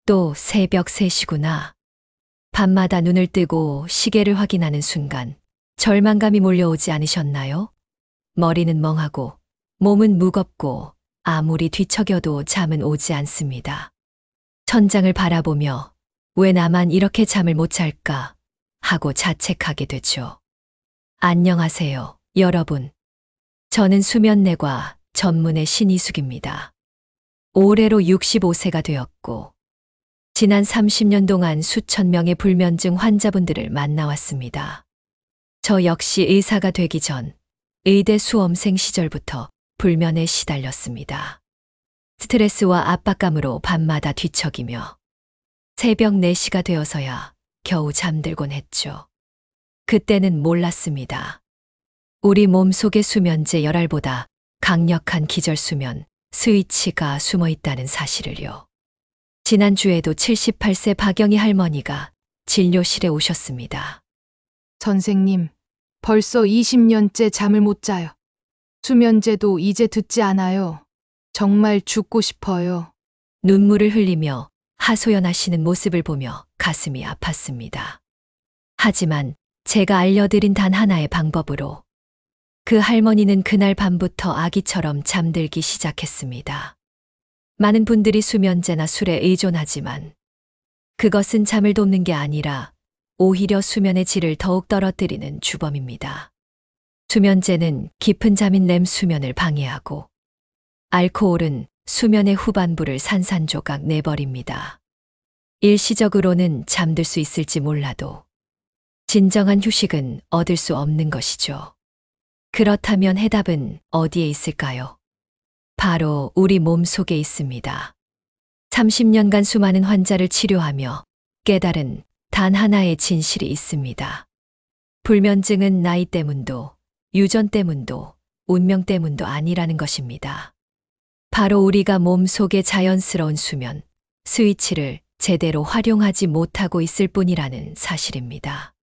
또 새벽 3시구나. 밤마다 눈을 뜨고 시계를 확인하는 순간 절망감이 몰려오지 않으셨나요? 머리는 멍하고 몸은 무겁고 아무리 뒤척여도 잠은 오지 않습니다. 천장을 바라보며 왜 나만 이렇게 잠을 못 잘까 하고 자책하게 되죠. 안녕하세요, 여러분. 저는 수면내과 전문의 신이숙입니다. 올해로 65세가 되었고 지난 30년 동안 수천 명의 불면증 환자분들을 만나왔습니다. 저 역시 의사가 되기 전 의대 수험생 시절부터 불면에 시달렸습니다. 스트레스와 압박감으로 밤마다 뒤척이며 새벽 4시가 되어서야 겨우 잠들곤 했죠. 그때는 몰랐습니다. 우리 몸속의 수면제 열알보다 강력한 기절수면 스위치가 숨어 있다는 사실을요. 지난주에도 78세 박영희 할머니가 진료실에 오셨습니다. 선생님, 벌써 20년째 잠을 못 자요. 수면제도 이제 듣지 않아요. 정말 죽고 싶어요. 눈물을 흘리며 하소연하시는 모습을 보며 가슴이 아팠습니다. 하지만 제가 알려드린 단 하나의 방법으로 그 할머니는 그날 밤부터 아기처럼 잠들기 시작했습니다. 많은 분들이 수면제나 술에 의존하지만 그것은 잠을 돕는 게 아니라 오히려 수면의 질을 더욱 떨어뜨리는 주범입니다. 수면제는 깊은 잠인 렘 수면을 방해하고 알코올은 수면의 후반부를 산산조각 내버립니다. 일시적으로는 잠들 수 있을지 몰라도 진정한 휴식은 얻을 수 없는 것이죠. 그렇다면 해답은 어디에 있을까요? 바로 우리 몸 속에 있습니다. 30년간 수많은 환자를 치료하며 깨달은 단 하나의 진실이 있습니다. 불면증은 나이 때문도, 유전 때문도, 운명 때문도 아니라는 것입니다. 바로 우리가 몸 속의 자연스러운 수면, 스위치를 제대로 활용하지 못하고 있을 뿐이라는 사실입니다.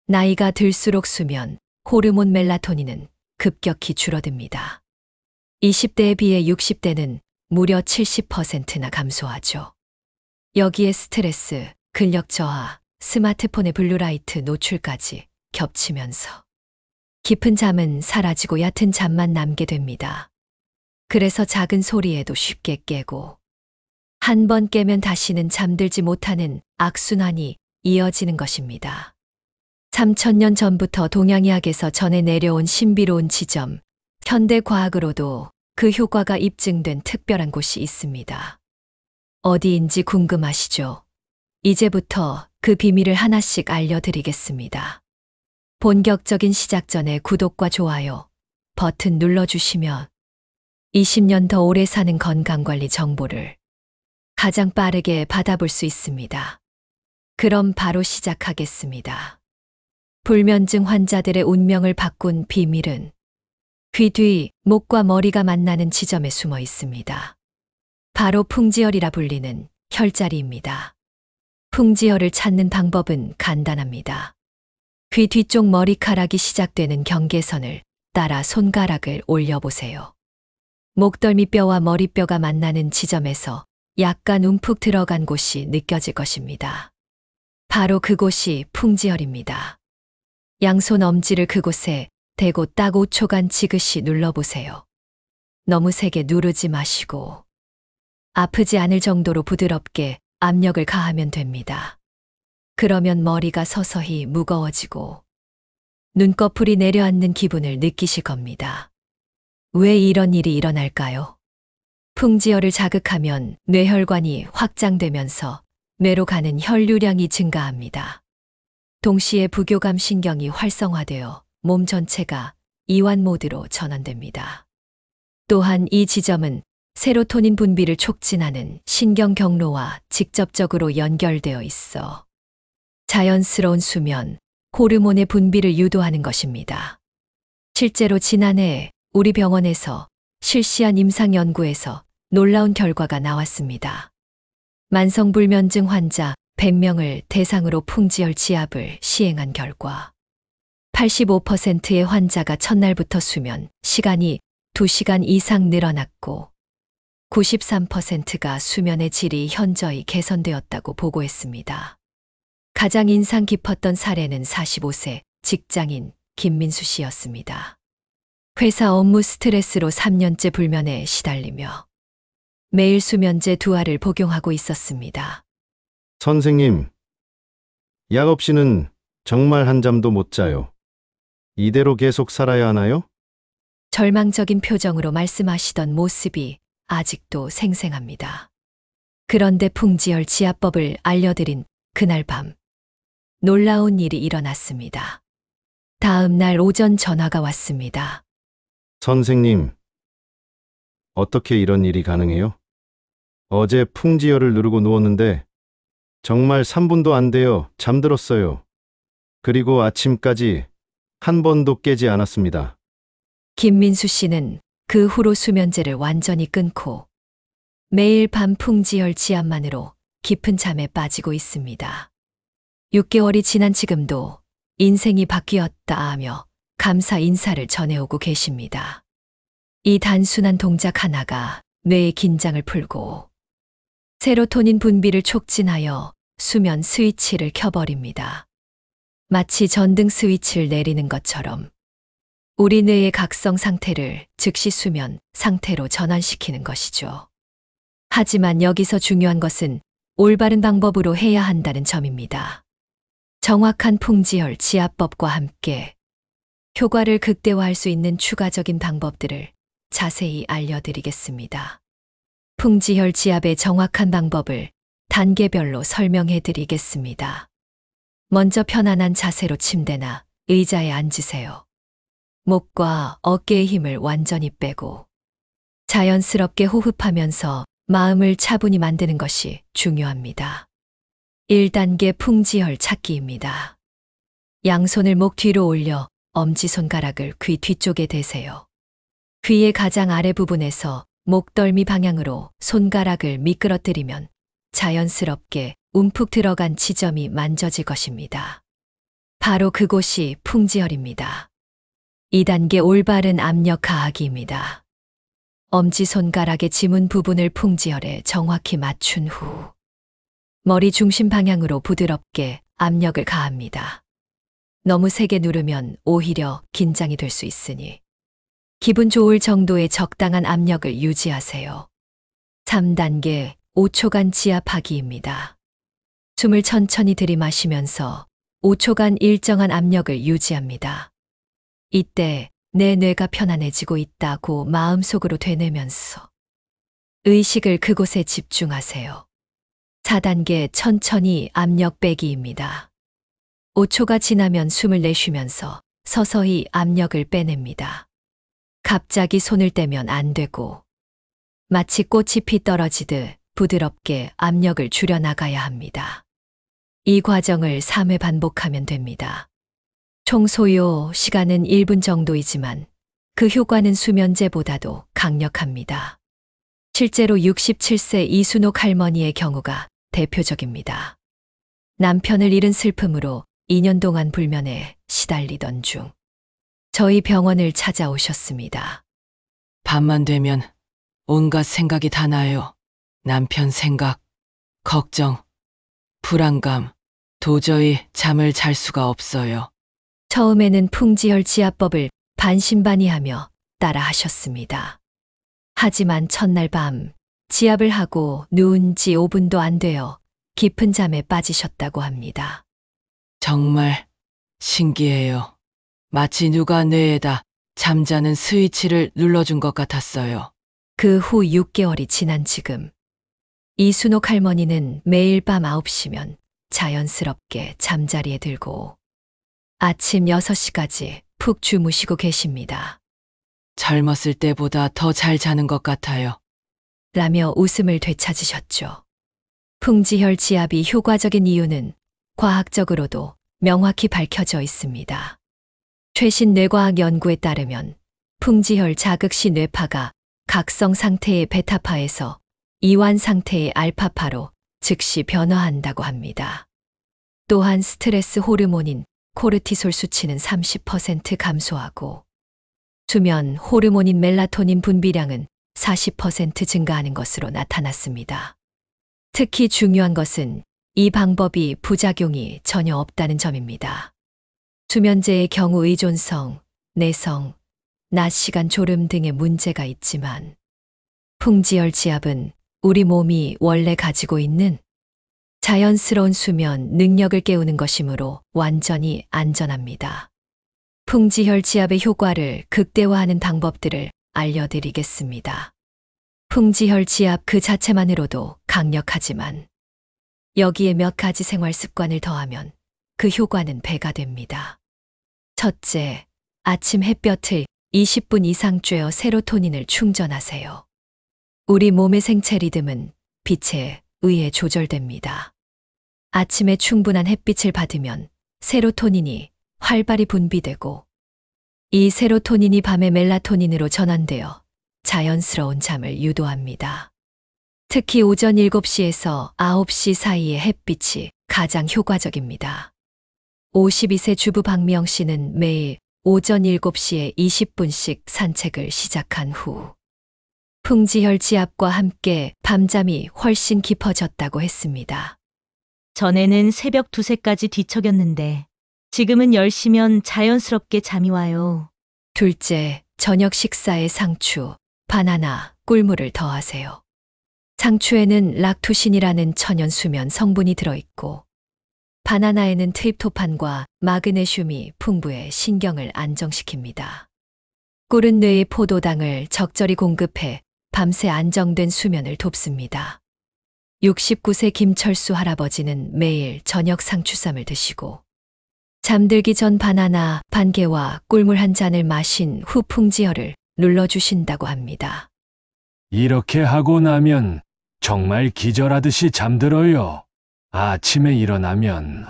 나이가 들수록 수면, 호르몬 멜라토닌은 급격히 줄어듭니다. 20대에 비해 60대는 무려 70%나 감소하죠. 여기에 스트레스, 근력 저하, 스마트폰의 블루라이트 노출까지 겹치면서 깊은 잠은 사라지고 얕은 잠만 남게 됩니다. 그래서 작은 소리에도 쉽게 깨고 한 번 깨면 다시는 잠들지 못하는 악순환이 이어지는 것입니다. 3000년 전부터 동양의학에서 전해 내려온 신비로운 지점, 현대과학으로도 그 효과가 입증된 특별한 곳이 있습니다. 어디인지 궁금하시죠? 이제부터 그 비밀을 하나씩 알려드리겠습니다. 본격적인 시작 전에 구독과 좋아요 버튼 눌러주시면 20년 더 오래 사는 건강관리 정보를 가장 빠르게 받아볼 수 있습니다. 그럼 바로 시작하겠습니다. 불면증 환자들의 운명을 바꾼 비밀은 귀 뒤 목과 머리가 만나는 지점에 숨어 있습니다. 바로 풍지혈이라 불리는 혈자리입니다. 풍지혈을 찾는 방법은 간단합니다. 귀 뒤쪽 머리카락이 시작되는 경계선을 따라 손가락을 올려보세요. 목덜미뼈와 머리뼈가 만나는 지점에서 약간 움푹 들어간 곳이 느껴질 것입니다. 바로 그곳이 풍지혈입니다. 양손 엄지를 그곳에 대고 딱 5초간 지그시 눌러보세요. 너무 세게 누르지 마시고 아프지 않을 정도로 부드럽게 압력을 가하면 됩니다. 그러면 머리가 서서히 무거워지고 눈꺼풀이 내려앉는 기분을 느끼실 겁니다. 왜 이런 일이 일어날까요? 풍지혈을 자극하면 뇌혈관이 확장되면서 뇌로 가는 혈류량이 증가합니다. 동시에 부교감 신경이 활성화되어 몸 전체가 이완 모드로 전환됩니다. 또한 이 지점은 세로토닌 분비를 촉진하는 신경 경로와 직접적으로 연결되어 있어 자연스러운 수면, 호르몬의 분비를 유도하는 것입니다. 실제로 지난해 우리 병원에서 실시한 임상 연구에서 놀라운 결과가 나왔습니다. 만성불면증 환자 100명을 대상으로 풍지혈 지압을 시행한 결과 85%의 환자가 첫날부터 수면 시간이 2시간 이상 늘어났고 93%가 수면의 질이 현저히 개선되었다고 보고했습니다. 가장 인상 깊었던 사례는 45세 직장인 김민수 씨였습니다. 회사 업무 스트레스로 3년째 불면에 시달리며 매일 수면제 2알을 복용하고 있었습니다. 선생님, 약 없이는 정말 한 잠도 못 자요. 이대로 계속 살아야 하나요? 절망적인 표정으로 말씀하시던 모습이 아직도 생생합니다. 그런데 풍지열 지압법을 알려드린 그날 밤, 놀라운 일이 일어났습니다. 다음 날 오전 전화가 왔습니다. 선생님, 어떻게 이런 일이 가능해요? 어제 풍지열을 누르고 누웠는데 정말 3분도 안 되어 잠들었어요. 그리고 아침까지 한 번도 깨지 않았습니다. 김민수 씨는 그 후로 수면제를 완전히 끊고 매일 밤 풍지열 지압만으로 깊은 잠에 빠지고 있습니다. 6개월이 지난 지금도 인생이 바뀌었다 하며 감사 인사를 전해오고 계십니다. 이 단순한 동작 하나가 뇌의 긴장을 풀고 세로토닌 분비를 촉진하여 수면 스위치를 켜버립니다. 마치 전등 스위치를 내리는 것처럼 우리 뇌의 각성 상태를 즉시 수면 상태로 전환시키는 것이죠. 하지만 여기서 중요한 것은 올바른 방법으로 해야 한다는 점입니다. 정확한 풍지열 지압법과 함께 효과를 극대화할 수 있는 추가적인 방법들을 자세히 알려드리겠습니다. 풍지열 지압의 정확한 방법을 단계별로 설명해 드리겠습니다. 먼저 편안한 자세로 침대나 의자에 앉으세요. 목과 어깨의 힘을 완전히 빼고 자연스럽게 호흡하면서 마음을 차분히 만드는 것이 중요합니다. 1단계 풍지열 찾기입니다. 양손을 목 뒤로 올려 엄지손가락을 귀 뒤쪽에 대세요. 귀의 가장 아래 부분에서 목덜미 방향으로 손가락을 미끄러뜨리면 자연스럽게 움푹 들어간 지점이 만져질 것입니다. 바로 그곳이 풍지열입니다. 2단계 올바른 압력 가하기입니다. 엄지손가락의 지문 부분을 풍지열에 정확히 맞춘 후 머리 중심 방향으로 부드럽게 압력을 가합니다. 너무 세게 누르면 오히려 긴장이 될 수 있으니 기분 좋을 정도의 적당한 압력을 유지하세요. 3단계 5초간 지압하기입니다. 숨을 천천히 들이마시면서 5초간 일정한 압력을 유지합니다. 이때 내 뇌가 편안해지고 있다고 마음속으로 되뇌면서 의식을 그곳에 집중하세요. 4단계 천천히 압력 빼기입니다. 5초가 지나면 숨을 내쉬면서 서서히 압력을 빼냅니다. 갑자기 손을 떼면 안 되고 마치 꽃이 피 떨어지듯 부드럽게 압력을 줄여나가야 합니다. 이 과정을 3회 반복하면 됩니다. 총 소요 시간은 1분 정도이지만 그 효과는 수면제보다도 강력합니다. 실제로 67세 이순옥 할머니의 경우가 대표적입니다. 남편을 잃은 슬픔으로 2년 동안 불면에 시달리던 중 저희 병원을 찾아오셨습니다. 밤만 되면 온갖 생각이 다 나요. 남편 생각, 걱정, 불안감, 도저히 잠을 잘 수가 없어요. 처음에는 풍지열 지압법을 반신반의하며 따라 하셨습니다. 하지만 첫날 밤 지압을 하고 누운 지 5분도 안 되어 깊은 잠에 빠지셨다고 합니다. 정말 신기해요. 마치 누가 뇌에다 잠자는 스위치를 눌러준 것 같았어요. 그 후 6개월이 지난 지금 이순옥 할머니는 매일 밤 9시면 자연스럽게 잠자리에 들고 아침 6시까지 푹 주무시고 계십니다. 젊었을 때보다 더 잘 자는 것 같아요. 라며 웃음을 되찾으셨죠. 풍지열 지압이 효과적인 이유는 과학적으로도 명확히 밝혀져 있습니다. 최신 뇌과학 연구에 따르면 풍지열 자극 시 뇌파가 각성 상태의 베타파에서 이완 상태의 알파파로 즉시 변화한다고 합니다. 또한 스트레스 호르몬인 코르티솔 수치는 30% 감소하고 수면 호르몬인 멜라토닌 분비량은 40% 증가하는 것으로 나타났습니다. 특히 중요한 것은 이 방법이 부작용이 전혀 없다는 점입니다. 수면제의 경우 의존성, 내성, 낮 시간 졸음 등의 문제가 있지만 풍지열 지압은 우리 몸이 원래 가지고 있는 자연스러운 수면 능력을 깨우는 것이므로 완전히 안전합니다. 풍지혈 지압의 효과를 극대화하는 방법들을 알려드리겠습니다. 풍지혈 지압 그 자체만으로도 강력하지만 여기에 몇 가지 생활 습관을 더하면 그 효과는 배가 됩니다. 첫째, 아침 햇볕을 20분 이상 쬐어 세로토닌을 충전하세요. 우리 몸의 생체 리듬은 빛에 의해 조절됩니다. 아침에 충분한 햇빛을 받으면 세로토닌이 활발히 분비되고 이 세로토닌이 밤에 멜라토닌으로 전환되어 자연스러운 잠을 유도합니다. 특히 오전 7시에서 9시 사이의 햇빛이 가장 효과적입니다. 52세 주부 박미영 씨는 매일 오전 7시에 20분씩 산책을 시작한 후 풍지혈 지압과 함께 밤잠이 훨씬 깊어졌다고 했습니다. 전에는 새벽 2~3까지 뒤척였는데 지금은 10시면 자연스럽게 잠이 와요. 둘째, 저녁 식사에 상추, 바나나, 꿀물을 더하세요. 상추에는 락투신이라는 천연 수면 성분이 들어있고 바나나에는 트립토판과 마그네슘이 풍부해 신경을 안정시킵니다. 꿀은 뇌의 포도당을 적절히 공급해 밤새 안정된 수면을 돕습니다. 69세 김철수 할아버지는 매일 저녁 상추쌈을 드시고 잠들기 전 바나나 반 개와 꿀물 한 잔을 마신 후 풍지혈을 눌러주신다고 합니다. 이렇게 하고 나면 정말 기절하듯이 잠들어요. 아침에 일어나면,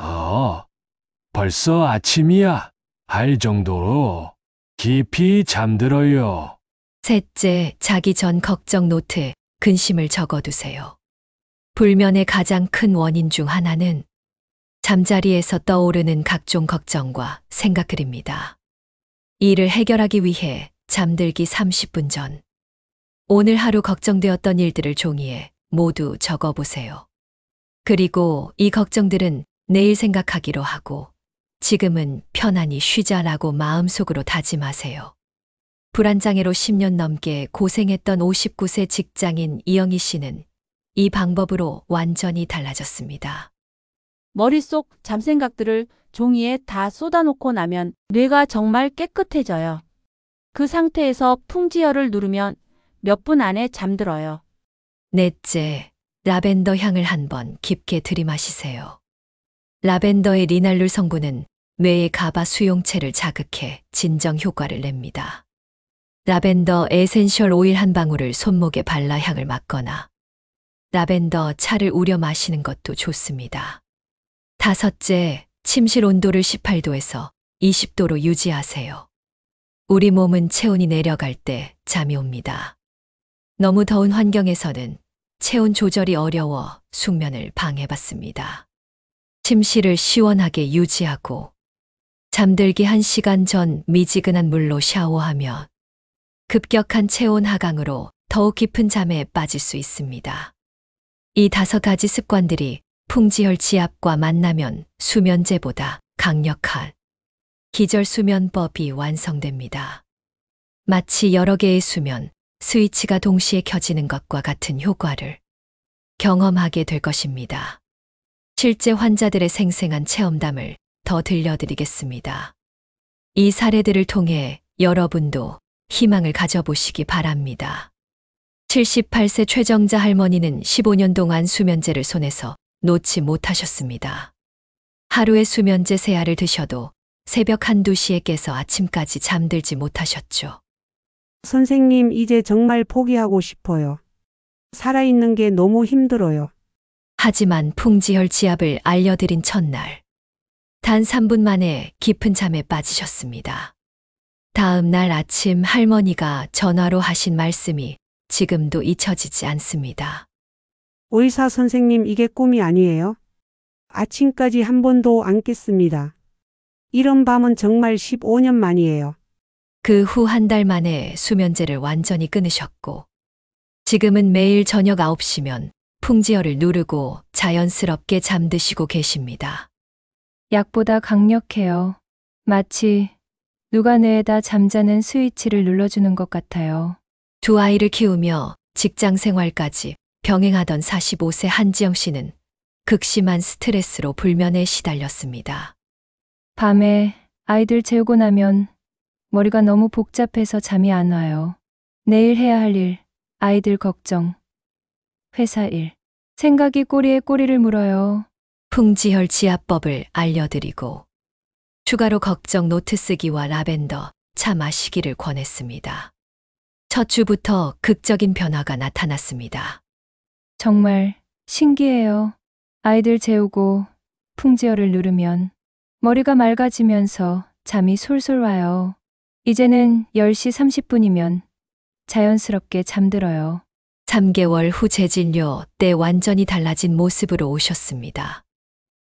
벌써 아침이야 할 정도로 깊이 잠들어요. 셋째, 자기 전 걱정 노트에 근심을 적어두세요. 불면의 가장 큰 원인 중 하나는 잠자리에서 떠오르는 각종 걱정과 생각들입니다. 이를 해결하기 위해 잠들기 30분 전, 오늘 하루 걱정되었던 일들을 종이에 모두 적어보세요. 그리고 이 걱정들은 내일 생각하기로 하고 지금은 편안히 쉬자라고 마음속으로 다짐하세요. 불안장애로 10년 넘게 고생했던 59세 직장인 이영희 씨는 이 방법으로 완전히 달라졌습니다. 머릿속 잡생각들을 종이에 다 쏟아놓고 나면 뇌가 정말 깨끗해져요. 그 상태에서 풍지혈을 누르면 몇 분 안에 잠들어요. 넷째, 라벤더 향을 한번 깊게 들이마시세요. 라벤더의 리날룰 성분은 뇌의 가바 수용체를 자극해 진정 효과를 냅니다. 라벤더 에센셜 오일 한 방울을 손목에 발라 향을 맡거나 라벤더 차를 우려 마시는 것도 좋습니다. 다섯째, 침실 온도를 18도에서 20도로 유지하세요. 우리 몸은 체온이 내려갈 때 잠이 옵니다. 너무 더운 환경에서는 체온 조절이 어려워 숙면을 방해받습니다. 침실을 시원하게 유지하고 잠들기 1시간 전 미지근한 물로 샤워하며 급격한 체온 하강으로 더욱 깊은 잠에 빠질 수 있습니다. 이 5가지 습관들이 풍지혈 지압과 만나면 수면제보다 강력한 기절수면법이 완성됩니다. 마치 여러 개의 수면 스위치가 동시에 켜지는 것과 같은 효과를 경험하게 될 것입니다. 실제 환자들의 생생한 체험담을 더 들려드리겠습니다. 이 사례들을 통해 여러분도 희망을 가져보시기 바랍니다. 78세 최정자 할머니는 15년 동안 수면제를 손에서 놓지 못하셨습니다. 하루에 수면제 3알을 드셔도 새벽 1~2시에 깨서 아침까지 잠들지 못하셨죠. 선생님, 이제 정말 포기하고 싶어요. 살아있는 게 너무 힘들어요. 하지만 풍지혈 지압을 알려드린 첫날, 단 3분 만에 깊은 잠에 빠지셨습니다. 다음 날 아침 할머니가 전화로 하신 말씀이 지금도 잊혀지지 않습니다. 의사 선생님, 이게 꿈이 아니에요? 아침까지 한 번도 안 깼습니다. 이런 밤은 정말 15년 만이에요. 그 후 한 달 만에 수면제를 완전히 끊으셨고 지금은 매일 저녁 9시면 풍지혈을 누르고 자연스럽게 잠드시고 계십니다. 약보다 강력해요. 마치 누가 뇌에다 잠자는 스위치를 눌러주는 것 같아요. 두 아이를 키우며 직장 생활까지 병행하던 45세 한지영 씨는 극심한 스트레스로 불면에 시달렸습니다. 밤에 아이들 재우고 나면 머리가 너무 복잡해서 잠이 안 와요. 내일 해야 할 일, 아이들 걱정, 회사 일. 생각이 꼬리에 꼬리를 물어요. 풍지혈 지압법을 알려드리고 추가로 걱정 노트 쓰기와 라벤더 차 마시기를 권했습니다. 첫 주부터 극적인 변화가 나타났습니다. 정말 신기해요. 아이들 재우고 풍지혈을 누르면 머리가 맑아지면서 잠이 솔솔 와요. 이제는 10시 30분이면 자연스럽게 잠들어요. 3개월 후 재진료 때 완전히 달라진 모습으로 오셨습니다.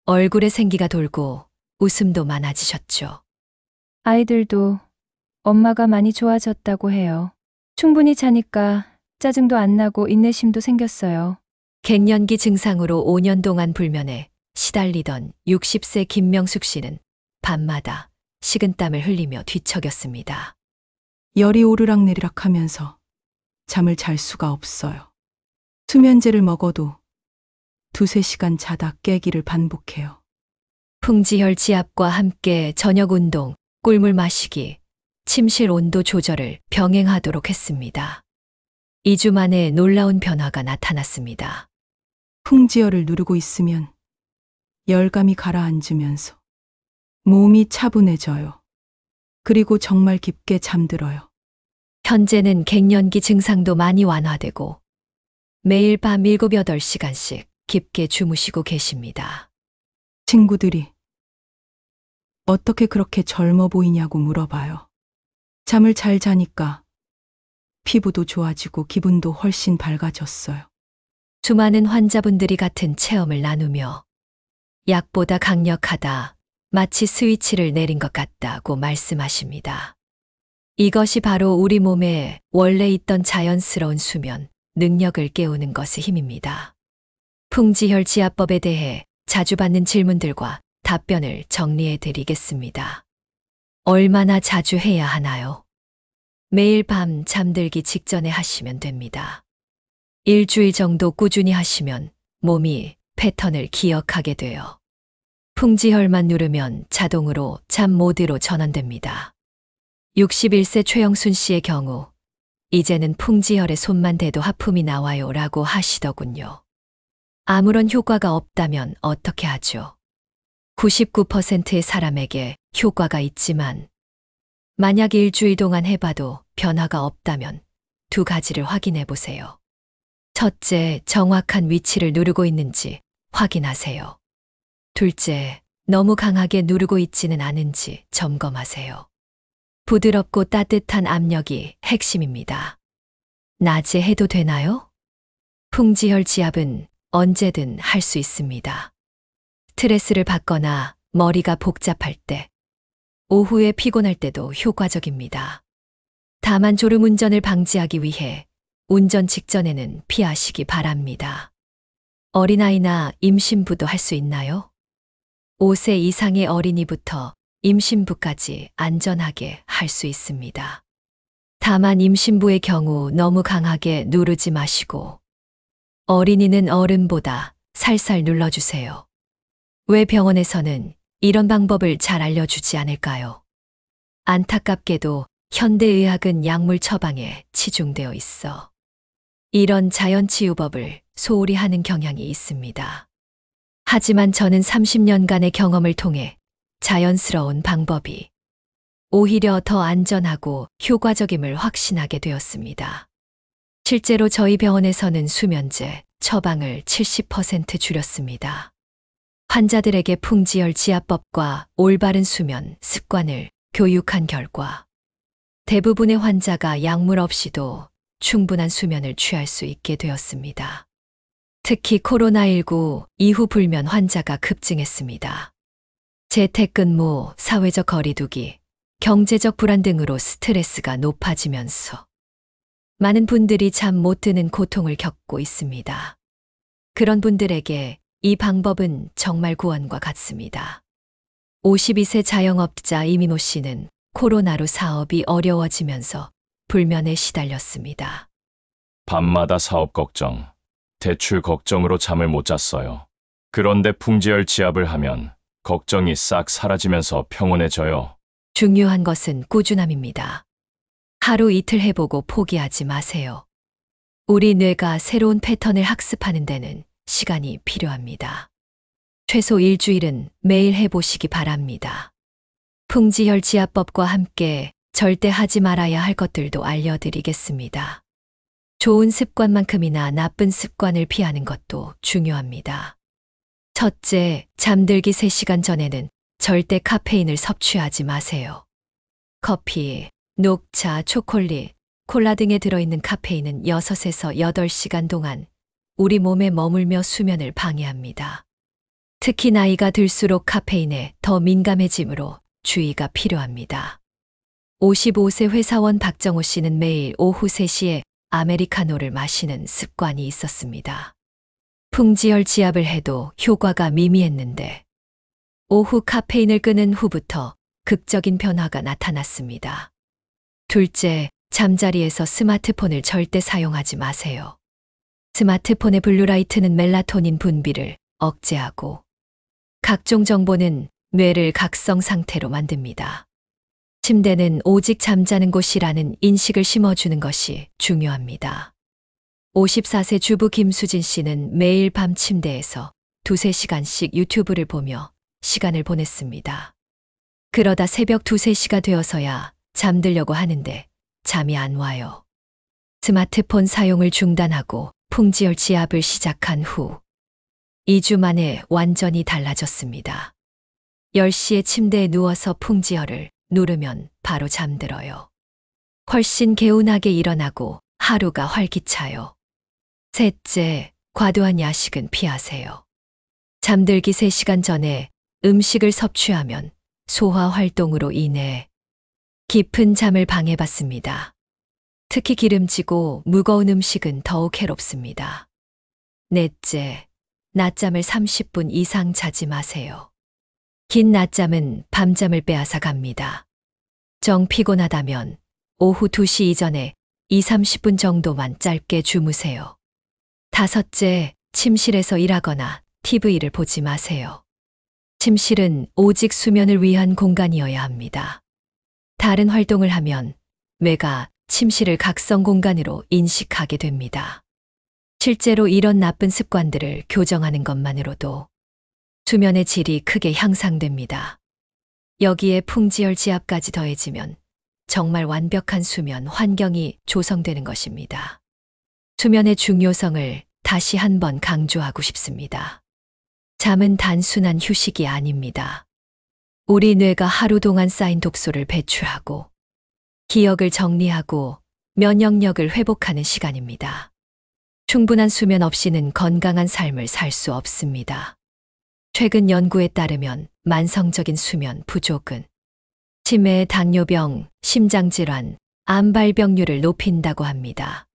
얼굴에 생기가 돌고 웃음도 많아지셨죠. 아이들도 엄마가 많이 좋아졌다고 해요. 충분히 자니까 짜증도 안 나고 인내심도 생겼어요. 갱년기 증상으로 5년 동안 불면에 시달리던 60세 김명숙 씨는 밤마다 식은땀을 흘리며 뒤척였습니다. 열이 오르락내리락 하면서 잠을 잘 수가 없어요. 수면제를 먹어도 2~3시간 자다 깨기를 반복해요. 풍지혈 지압과 함께 저녁 운동, 꿀물 마시기, 침실 온도 조절을 병행하도록 했습니다. 2주 만에 놀라운 변화가 나타났습니다. 풍지혈을 누르고 있으면 열감이 가라앉으면서 몸이 차분해져요. 그리고 정말 깊게 잠들어요. 현재는 갱년기 증상도 많이 완화되고 매일 밤 7, 8시간씩 깊게 주무시고 계십니다. 친구들이 어떻게 그렇게 젊어 보이냐고 물어봐요. 잠을 잘 자니까 피부도 좋아지고 기분도 훨씬 밝아졌어요. 수많은 환자분들이 같은 체험을 나누며 약보다 강력하다, 마치 스위치를 내린 것 같다고 말씀하십니다. 이것이 바로 우리 몸에 원래 있던 자연스러운 수면, 능력을 깨우는 것의 힘입니다. 풍지혈 지압법에 대해 자주 받는 질문들과 답변을 정리해 드리겠습니다. 얼마나 자주 해야 하나요? 매일 밤 잠들기 직전에 하시면 됩니다. 일주일 정도 꾸준히 하시면 몸이 패턴을 기억하게 돼요. 풍지혈만 누르면 자동으로 잠 모드로 전환됩니다. 61세 최영순 씨의 경우 이제는 풍지혈에 손만 대도 하품이 나와요 라고 하시더군요. 아무런 효과가 없다면 어떻게 하죠? 99%의 사람에게 효과가 있지만 만약 일주일 동안 해봐도 변화가 없다면 2가지를 확인해 보세요. 첫째, 정확한 위치를 누르고 있는지 확인하세요. 둘째, 너무 강하게 누르고 있지는 않은지 점검하세요. 부드럽고 따뜻한 압력이 핵심입니다. 낮에 해도 되나요? 풍지혈 지압은 언제든 할 수 있습니다. 스트레스를 받거나 머리가 복잡할 때, 오후에 피곤할 때도 효과적입니다. 다만 졸음운전을 방지하기 위해 운전 직전에는 피하시기 바랍니다. 어린아이나 임신부도 할 수 있나요? 5세 이상의 어린이부터 임신부까지 안전하게 할 수 있습니다. 다만 임신부의 경우 너무 강하게 누르지 마시고 어린이는 어른보다 살살 눌러주세요. 왜 병원에서는 이런 방법을 잘 알려주지 않을까요? 안타깝게도 현대의학은 약물 처방에 치중되어 있어 이런 자연치유법을 소홀히 하는 경향이 있습니다. 하지만 저는 30년간의 경험을 통해 자연스러운 방법이 오히려 더 안전하고 효과적임을 확신하게 되었습니다. 실제로 저희 병원에서는 수면제 처방을 70% 줄였습니다. 환자들에게 풍지혈 지압법과 올바른 수면 습관을 교육한 결과 대부분의 환자가 약물 없이도 충분한 수면을 취할 수 있게 되었습니다. 특히 코로나19 이후 불면 환자가 급증했습니다. 재택근무, 사회적 거리두기, 경제적 불안 등으로 스트레스가 높아지면서 많은 분들이 잠 못 드는 고통을 겪고 있습니다. 그런 분들에게 이 방법은 정말 구원과 같습니다. 52세 자영업자 이민호 씨는 코로나로 사업이 어려워지면서 불면에 시달렸습니다. 밤마다 사업 걱정, 대출 걱정으로 잠을 못 잤어요. 그런데 풍지열 지압을 하면 걱정이 싹 사라지면서 평온해져요. 중요한 것은 꾸준함입니다. 하루 이틀 해보고 포기하지 마세요. 우리 뇌가 새로운 패턴을 학습하는 데는 시간이 필요합니다. 최소 일주일은 매일 해보시기 바랍니다. 풍지열 지압법과 함께 절대 하지 말아야 할 것들도 알려드리겠습니다. 좋은 습관만큼이나 나쁜 습관을 피하는 것도 중요합니다. 첫째, 잠들기 3시간 전에는 절대 카페인을 섭취하지 마세요. 커피, 녹차, 초콜릿, 콜라 등에 들어있는 카페인은 6에서 8시간 동안 우리 몸에 머물며 수면을 방해합니다. 특히 나이가 들수록 카페인에 더 민감해지므로 주의가 필요합니다. 55세 회사원 박정호 씨는 매일 오후 3시에 아메리카노를 마시는 습관이 있었습니다. 풍지열 지압을 해도 효과가 미미했는데 오후 카페인을 끊은 후부터 극적인 변화가 나타났습니다. 둘째, 잠자리에서 스마트폰을 절대 사용하지 마세요. 스마트폰의 블루라이트는 멜라토닌 분비를 억제하고 각종 정보는 뇌를 각성 상태로 만듭니다. 침대는 오직 잠자는 곳이라는 인식을 심어주는 것이 중요합니다. 54세 주부 김수진 씨는 매일 밤 침대에서 2~3시간씩 유튜브를 보며 시간을 보냈습니다. 그러다 새벽 2~3시가 되어서야 잠들려고 하는데 잠이 안 와요. 스마트폰 사용을 중단하고 풍지열 지압을 시작한 후 2주 만에 완전히 달라졌습니다. 10시에 침대에 누워서 풍지열을 누르면 바로 잠들어요. 훨씬 개운하게 일어나고 하루가 활기차요. 셋째, 과도한 야식은 피하세요. 잠들기 3시간 전에 음식을 섭취하면 소화 활동으로 인해 깊은 잠을 방해받습니다. 특히 기름지고 무거운 음식은 더욱 해롭습니다. 넷째, 낮잠을 30분 이상 자지 마세요. 긴 낮잠은 밤잠을 빼앗아 갑니다. 정 피곤하다면 오후 2시 이전에 20~30분 정도만 짧게 주무세요. 다섯째, 침실에서 일하거나 TV를 보지 마세요. 침실은 오직 수면을 위한 공간이어야 합니다. 다른 활동을 하면 뇌가 침실을 각성 공간으로 인식하게 됩니다. 실제로 이런 나쁜 습관들을 교정하는 것만으로도 수면의 질이 크게 향상됩니다. 여기에 풍지열 지압까지 더해지면 정말 완벽한 수면 환경이 조성되는 것입니다. 수면의 중요성을 다시 한번 강조하고 싶습니다. 잠은 단순한 휴식이 아닙니다. 우리 뇌가 하루 동안 쌓인 독소를 배출하고 기억을 정리하고 면역력을 회복하는 시간입니다. 충분한 수면 없이는 건강한 삶을 살 수 없습니다. 최근 연구에 따르면 만성적인 수면 부족은 치매, 당뇨병, 심장질환, 암 발병률을 높인다고 합니다.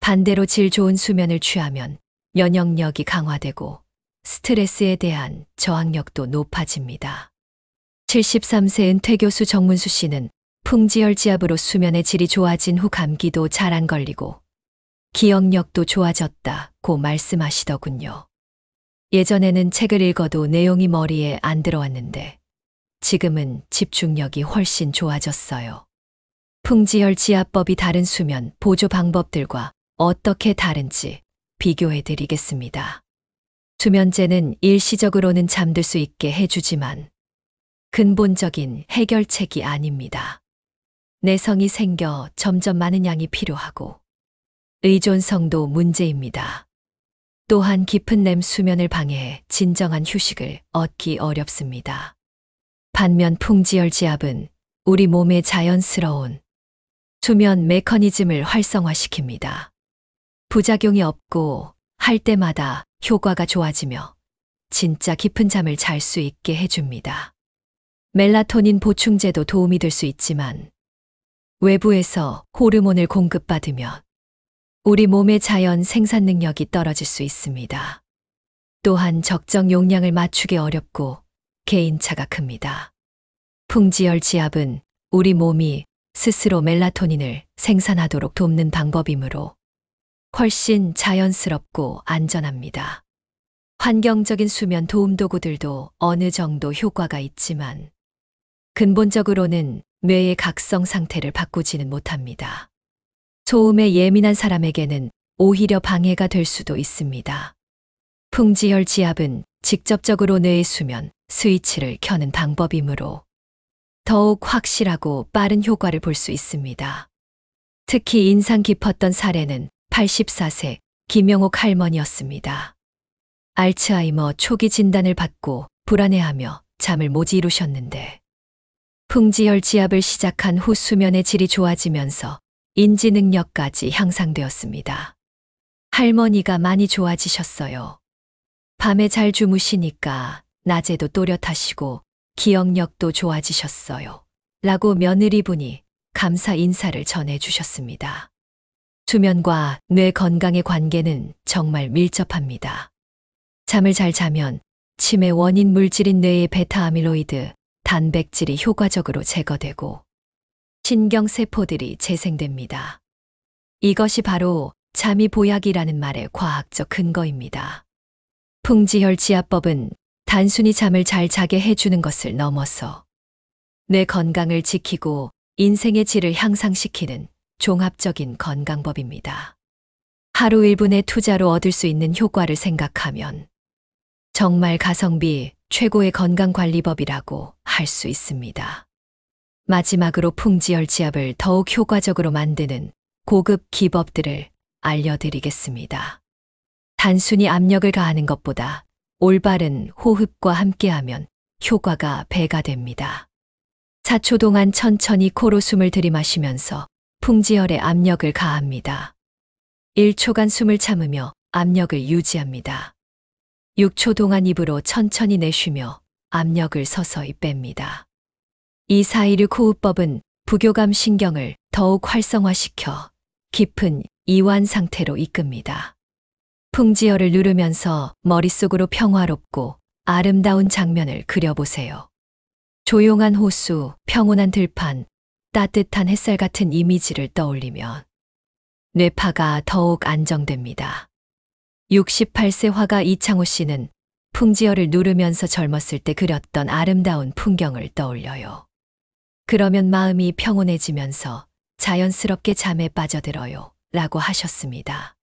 반대로 질 좋은 수면을 취하면 면역력이 강화되고 스트레스에 대한 저항력도 높아집니다. 73세 은퇴 교수 정문수 씨는 풍지열 지압으로 수면의 질이 좋아진 후 감기도 잘 안 걸리고 기억력도 좋아졌다고 말씀하시더군요. 예전에는 책을 읽어도 내용이 머리에 안 들어왔는데 지금은 집중력이 훨씬 좋아졌어요. 풍지열 지압법이 다른 수면 보조 방법들과 어떻게 다른지 비교해 드리겠습니다. 수면제는 일시적으로는 잠들 수 있게 해주지만 근본적인 해결책이 아닙니다. 내성이 생겨 점점 많은 양이 필요하고 의존성도 문제입니다. 또한 깊은 렘 수면을 방해해 진정한 휴식을 얻기 어렵습니다. 반면 풍지열 지압은 우리 몸의 자연스러운 수면 메커니즘을 활성화시킵니다. 부작용이 없고 할 때마다 효과가 좋아지며 진짜 깊은 잠을 잘 수 있게 해줍니다. 멜라토닌 보충제도 도움이 될 수 있지만 외부에서 호르몬을 공급받으면 우리 몸의 자연 생산 능력이 떨어질 수 있습니다. 또한 적정 용량을 맞추기 어렵고 개인차가 큽니다. 풍지열 지압은 우리 몸이 스스로 멜라토닌을 생산하도록 돕는 방법이므로 훨씬 자연스럽고 안전합니다. 환경적인 수면 도움 도구들도 어느 정도 효과가 있지만 근본적으로는 뇌의 각성 상태를 바꾸지는 못합니다. 소음에 예민한 사람에게는 오히려 방해가 될 수도 있습니다. 풍지열 지압은 직접적으로 뇌의 수면 스위치를 켜는 방법이므로 더욱 확실하고 빠른 효과를 볼 수 있습니다. 특히 인상 깊었던 사례는 84세 김영옥 할머니였습니다. 알츠하이머 초기 진단을 받고 불안해하며 잠을 못 이루셨는데 풍지열 지압을 시작한 후 수면의 질이 좋아지면서 인지 능력까지 향상되었습니다. 할머니가 많이 좋아지셨어요. 밤에 잘 주무시니까 낮에도 또렷하시고 기억력도 좋아지셨어요. 라고 며느리분이 감사 인사를 전해주셨습니다. 수면과 뇌 건강의 관계는 정말 밀접합니다. 잠을 잘 자면 치매 원인 물질인 뇌의 베타아밀로이드, 단백질이 효과적으로 제거되고 신경세포들이 재생됩니다. 이것이 바로 잠이 보약이라는 말의 과학적 근거입니다. 풍지열 지압법은 단순히 잠을 잘 자게 해주는 것을 넘어서 뇌 건강을 지키고 인생의 질을 향상시키는 종합적인 건강법입니다. 하루 1분의 투자로 얻을 수 있는 효과를 생각하면 정말 가성비 최고의 건강관리법이라고 할 수 있습니다. 마지막으로 풍지열 지압을 더욱 효과적으로 만드는 고급 기법들을 알려드리겠습니다. 단순히 압력을 가하는 것보다 올바른 호흡과 함께하면 효과가 배가 됩니다. 4초 동안 천천히 코로 숨을 들이마시면서 풍지열에 압력을 가합니다. 1초간 숨을 참으며 압력을 유지합니다. 6초 동안 입으로 천천히 내쉬며 압력을 서서히 뺍니다. 이 416 호흡법은 부교감 신경을 더욱 활성화시켜 깊은 이완 상태로 이끕니다. 풍지열을 누르면서 머릿속으로 평화롭고 아름다운 장면을 그려보세요. 조용한 호수, 평온한 들판, 따뜻한 햇살 같은 이미지를 떠올리면 뇌파가 더욱 안정됩니다. 68세 화가 이창호 씨는 풍지열을 누르면서 젊었을 때 그렸던 아름다운 풍경을 떠올려요. 그러면 마음이 평온해지면서 자연스럽게 잠에 빠져들어요. 라고 하셨습니다.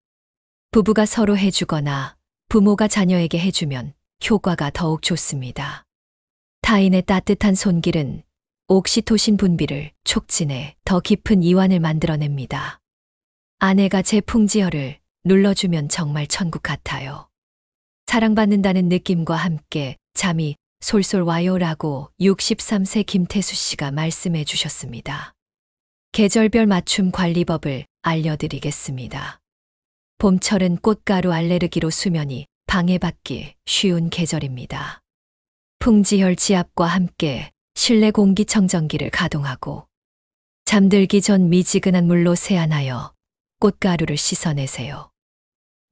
부부가 서로 해주거나 부모가 자녀에게 해주면 효과가 더욱 좋습니다. 타인의 따뜻한 손길은 옥시토신 분비를 촉진해 더 깊은 이완을 만들어냅니다. 아내가 제 풍지열을 눌러주면 정말 천국 같아요. 사랑받는다는 느낌과 함께 잠이 솔솔 와요라고 63세 김태수 씨가 말씀해 주셨습니다. 계절별 맞춤 관리법을 알려드리겠습니다. 봄철은 꽃가루 알레르기로 수면이 방해받기 쉬운 계절입니다. 풍지열 지압과 함께 실내 공기청정기를 가동하고 잠들기 전 미지근한 물로 세안하여 꽃가루를 씻어내세요.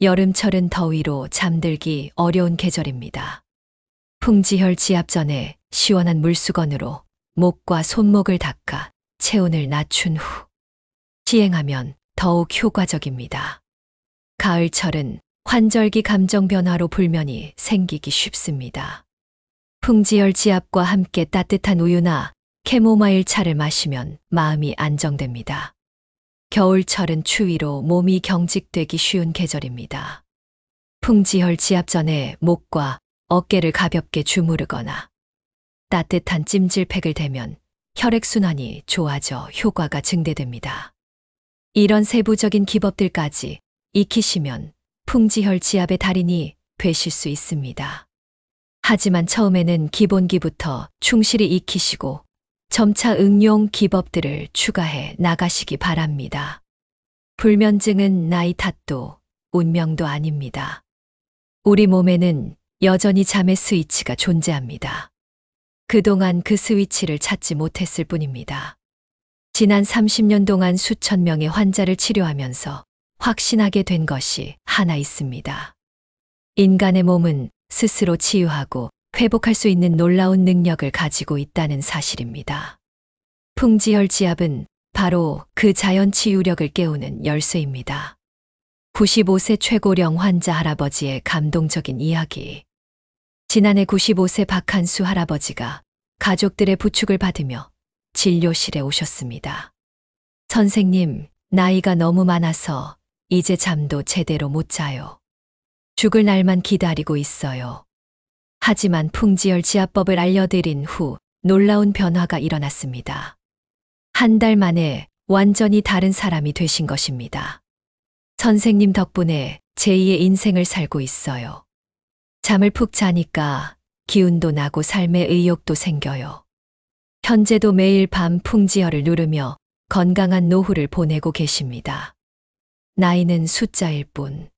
여름철은 더위로 잠들기 어려운 계절입니다. 풍지열 지압 전에 시원한 물수건으로 목과 손목을 닦아 체온을 낮춘 후 시행하면 더욱 효과적입니다. 가을철은 환절기 감정 변화로 불면이 생기기 쉽습니다. 풍지열 지압과 함께 따뜻한 우유나 캐모마일 차를 마시면 마음이 안정됩니다. 겨울철은 추위로 몸이 경직되기 쉬운 계절입니다. 풍지열 지압 전에 목과 어깨를 가볍게 주무르거나 따뜻한 찜질팩을 대면 혈액순환이 좋아져 효과가 증대됩니다. 이런 세부적인 기법들까지 익히시면 풍지열 지압의 달인이 되실 수 있습니다. 하지만 처음에는 기본기부터 충실히 익히시고 점차 응용 기법들을 추가해 나가시기 바랍니다. 불면증은 나이 탓도 운명도 아닙니다. 우리 몸에는 여전히 잠의 스위치가 존재합니다. 그동안 그 스위치를 찾지 못했을 뿐입니다. 지난 30년 동안 수천 명의 환자를 치료하면서 확신하게 된 것이 하나 있습니다. 인간의 몸은 스스로 치유하고 회복할 수 있는 놀라운 능력을 가지고 있다는 사실입니다. 풍지열 지압은 바로 그 자연 치유력을 깨우는 열쇠입니다. 95세 최고령 환자 할아버지의 감동적인 이야기. 지난해 95세 박한수 할아버지가 가족들의 부축을 받으며 진료실에 오셨습니다. 선생님, 나이가 너무 많아서 이제 잠도 제대로 못 자요. 죽을 날만 기다리고 있어요. 하지만 풍지열 지압법을 알려드린 후 놀라운 변화가 일어났습니다. 한 달 만에 완전히 다른 사람이 되신 것입니다. 선생님 덕분에 제2의 인생을 살고 있어요. 잠을 푹 자니까 기운도 나고 삶의 의욕도 생겨요. 현재도 매일 밤 풍지열을 누르며 건강한 노후를 보내고 계십니다. 나이는 숫자일 뿐.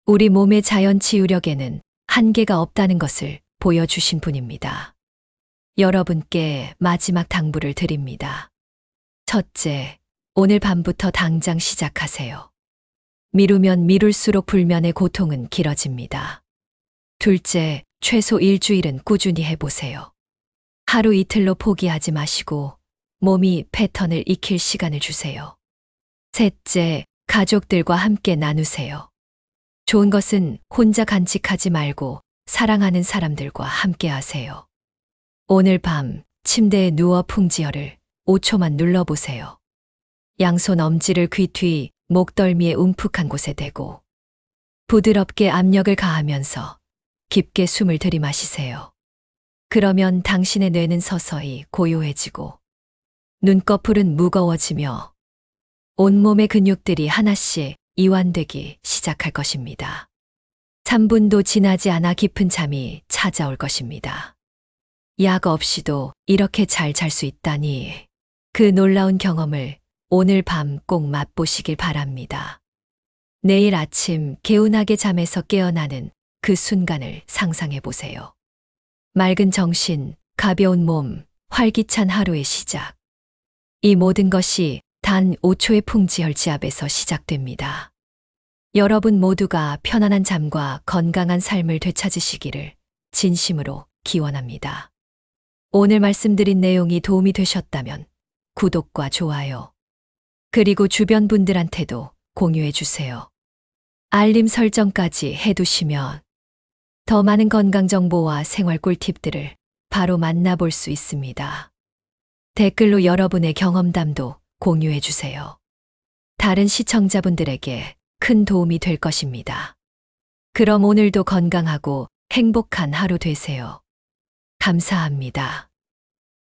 우리 몸의 자연 치유력에는 한계가 없다는 것을 보여주신 분입니다. 여러분께 마지막 당부를 드립니다. 첫째, 오늘 밤부터 당장 시작하세요. 미루면 미룰수록 불면의 고통은 길어집니다. 둘째, 최소 일주일은 꾸준히 해보세요. 하루 이틀로 포기하지 마시고 몸이 패턴을 익힐 시간을 주세요. 셋째, 가족들과 함께 나누세요. 좋은 것은 혼자 간직하지 말고 사랑하는 사람들과 함께 하세요. 오늘 밤 침대에 누워 풍지열을 5초만 눌러보세요. 양손 엄지를 귀 뒤 목덜미의 움푹한 곳에 대고 부드럽게 압력을 가하면서 깊게 숨을 들이마시세요. 그러면 당신의 뇌는 서서히 고요해지고 눈꺼풀은 무거워지며 온몸의 근육들이 하나씩 이완되기 시작할 것입니다. 3분도 지나지 않아 깊은 잠이 찾아올 것입니다. 약 없이도 이렇게 잘 잘 수 있다니 그 놀라운 경험을 오늘 밤 꼭 맛보시길 바랍니다. 내일 아침 개운하게 잠에서 깨어나는 그 순간을 상상해 보세요. 맑은 정신, 가벼운 몸, 활기찬 하루의 시작. 이 모든 것이 단 5초의 풍지열 지압에서 시작됩니다. 여러분 모두가 편안한 잠과 건강한 삶을 되찾으시기를 진심으로 기원합니다. 오늘 말씀드린 내용이 도움이 되셨다면 구독과 좋아요, 그리고 주변 분들한테도 공유해 주세요. 알림 설정까지 해두시면 더 많은 건강 정보와 생활 꿀팁들을 바로 만나볼 수 있습니다. 댓글로 여러분의 경험담도 공유해 주세요. 다른 시청자분들에게 큰 도움이 될 것입니다. 그럼 오늘도 건강하고 행복한 하루 되세요. 감사합니다.